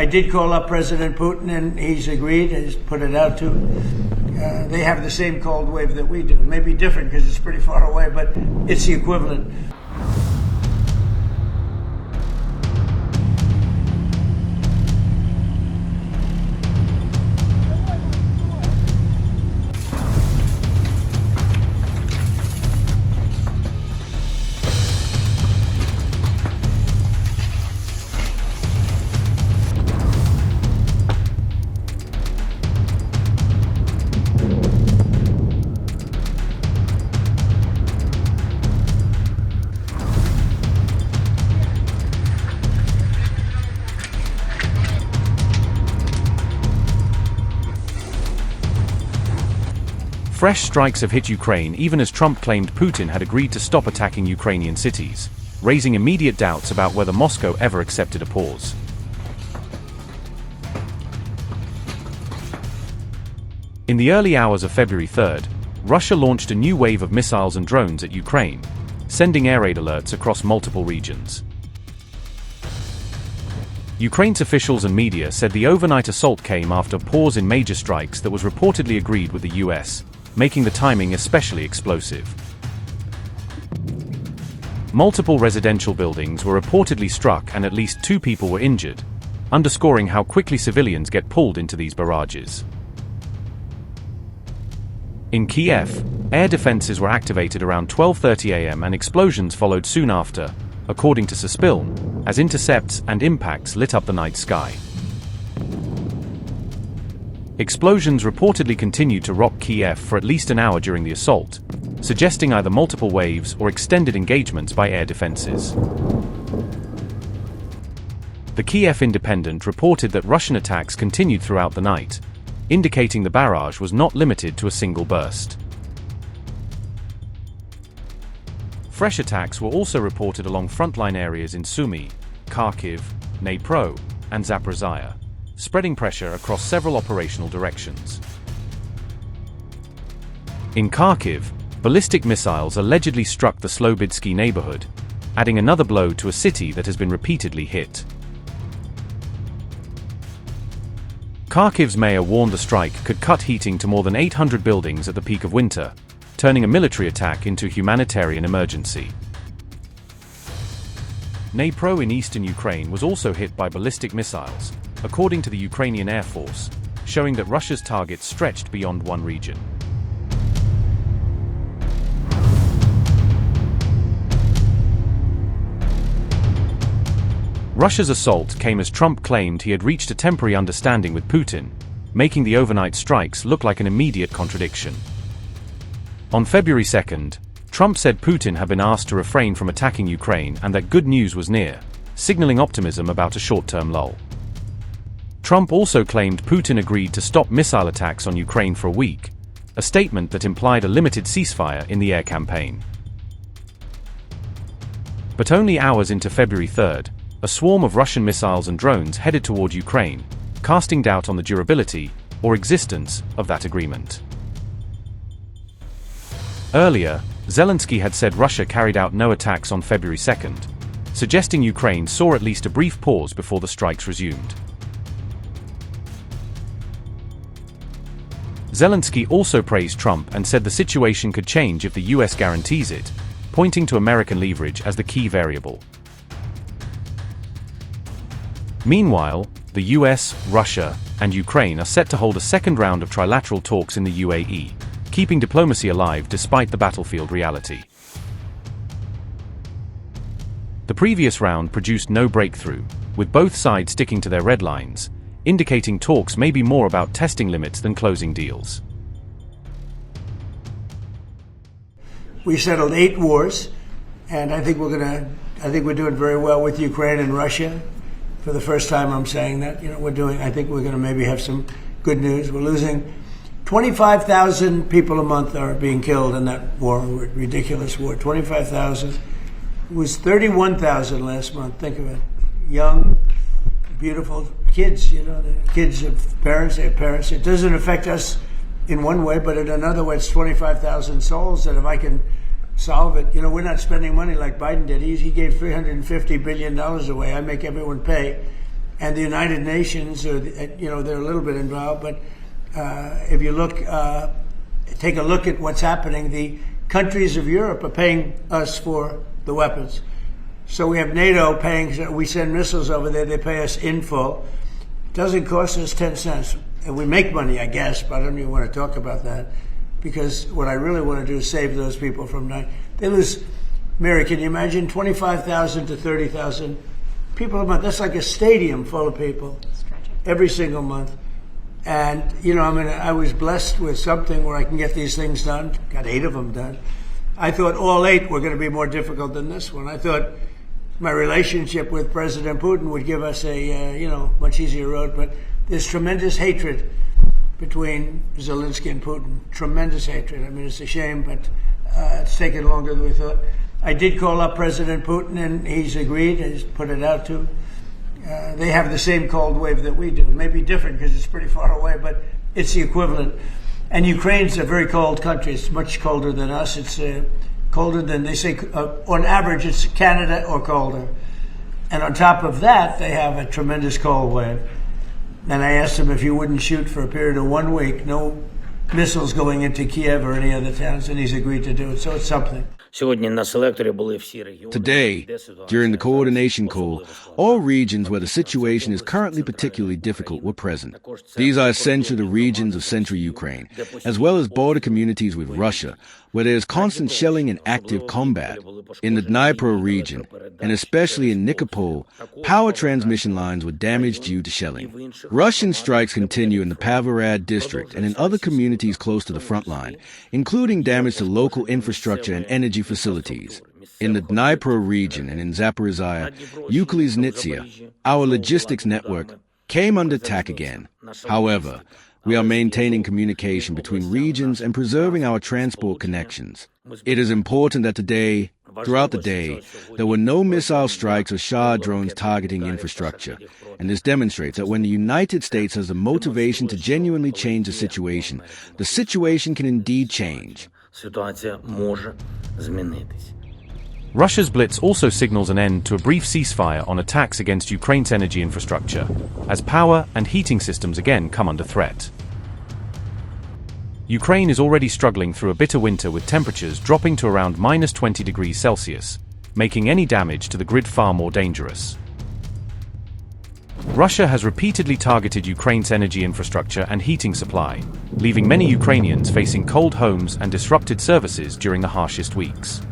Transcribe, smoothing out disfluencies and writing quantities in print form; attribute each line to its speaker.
Speaker 1: I did call up President Putin, and he's agreed. He's put it out to. They have the same cold wave that we do. Maybe different because it's pretty far away, but it's the equivalent.
Speaker 2: Fresh strikes have hit Ukraine even as Trump claimed Putin had agreed to stop attacking Ukrainian cities, raising immediate doubts about whether Moscow ever accepted a pause. In the early hours of February 3rd, Russia launched a new wave of missiles and drones at Ukraine, sending air raid alerts across multiple regions. Ukraine's officials and media said the overnight assault came after a pause in major strikes that was reportedly agreed with the US, making the timing especially explosive. Multiple residential buildings were reportedly struck and at least 2 people were injured, underscoring how quickly civilians get pulled into these barrages. In Kyiv, air defenses were activated around 12:30 a.m. and explosions followed soon after, according to Sumy, as intercepts and impacts lit up the night sky. Explosions reportedly continued to rock Kyiv for at least an hour during the assault, suggesting either multiple waves or extended engagements by air defenses. The Kyiv Independent reported that Russian attacks continued throughout the night, indicating the barrage was not limited to a single burst. Fresh attacks were also reported along frontline areas in Sumy, Kharkiv, Dnipro and Zaporizhzhia, spreading pressure across several operational directions. In Kharkiv, ballistic missiles allegedly struck the Slobidsky neighborhood, adding another blow to a city that has been repeatedly hit. Kharkiv's mayor warned the strike could cut heating to more than 800 buildings at the peak of winter, turning a military attack into a humanitarian emergency. Dnipro in eastern Ukraine was also hit by ballistic missiles, according to the Ukrainian Air Force, showing that Russia's targets stretched beyond one region. Russia's assault came as Trump claimed he had reached a temporary understanding with Putin, making the overnight strikes look like an immediate contradiction. On February 2nd, Trump said Putin had been asked to refrain from attacking Ukraine and that good news was near, signaling optimism about a short-term lull. Trump also claimed Putin agreed to stop missile attacks on Ukraine for a week, a statement that implied a limited ceasefire in the air campaign. But only hours into February 3rd, a swarm of Russian missiles and drones headed toward Ukraine, casting doubt on the durability or existence of that agreement. Earlier, Zelensky had said Russia carried out no attacks on February 2nd, suggesting Ukraine saw at least a brief pause before the strikes resumed. Zelensky also praised Trump and said the situation could change if the US guarantees it, pointing to American leverage as the key variable. Meanwhile, the US, Russia, and Ukraine are set to hold a second round of trilateral talks in the UAE, keeping diplomacy alive despite the battlefield reality. The previous round produced no breakthrough, with both sides sticking to their red lines, indicating talks may be more about testing limits than closing deals.
Speaker 1: We settled 8 wars, and I think we're doing very well with Ukraine and Russia. For the first time, I'm saying that. I think we're going to maybe have some good news. We're losing 25,000 people a month are being killed in that war, ridiculous war. 25,000. It was 31,000 last month. Think of it. Young, beautiful kids, the kids have parents, they have parents. It doesn't affect us in one way, but in another way, it's 25,000 souls that if I can solve it, we're not spending money like Biden did. He gave $350 billion away. I make everyone pay. And the United Nations, or they're a little bit involved, but if you take a look at what's happening, the countries of Europe are paying us for the weapons. So we have NATO paying, we send missiles over there, they pay us in full. It doesn't cost us 10 cents. And we make money, I guess, but I don't even want to talk about that, because what I really want to do is save those people from dying. They lose, Mary, can you imagine 25,000 to 30,000 people a month? That's like a stadium full of people every single month. And, I was blessed with something where I can get these things done. Got 8 of them done. I thought all 8 were going to be more difficult than this one. I thought my relationship with President Putin would give us a, much easier road. But there's tremendous hatred between Zelensky and Putin. Tremendous hatred. I mean, it's a shame, but it's taken longer than we thought. I did call up President Putin, and he's agreed. He's put it out to. They have the same cold wave that we do. Maybe different because it's pretty far away, but it's the equivalent. And Ukraine's a very cold country. It's much colder than us. It's colder than, they say, on average, it's Canada or colder. And on top of that, they have a tremendous cold wave. And I asked him if he wouldn't shoot for a period of 1 week, no missiles going into Kyiv or any other towns, and he's agreed to do it. So it's something.
Speaker 3: Today, during the coordination call, all regions where the situation is currently particularly difficult were present. These are essentially the regions of central Ukraine, as well as border communities with Russia, where there is constant shelling and active combat. In the Dnipro region, and especially in Nikopol, power transmission lines were damaged due to shelling. Russian strikes continue in the Pavarad district and in other communities close to the front line, including damage to local infrastructure and energy facilities. In the Dnipro region and in Zaporizhzhia, Ukliznitsia, our logistics network, came under attack again. However, we are maintaining communication between regions and preserving our transport connections. It is important that throughout the day, there were no missile strikes or Shah drones targeting infrastructure. And this demonstrates that when the United States has the motivation to genuinely change the situation can indeed change.
Speaker 2: Russia's blitz also signals an end to a brief ceasefire on attacks against Ukraine's energy infrastructure, as power and heating systems again come under threat. Ukraine is already struggling through a bitter winter with temperatures dropping to around -20 degrees Celsius, making any damage to the grid far more dangerous. Russia has repeatedly targeted Ukraine's energy infrastructure and heating supply, leaving many Ukrainians facing cold homes and disrupted services during the harshest weeks.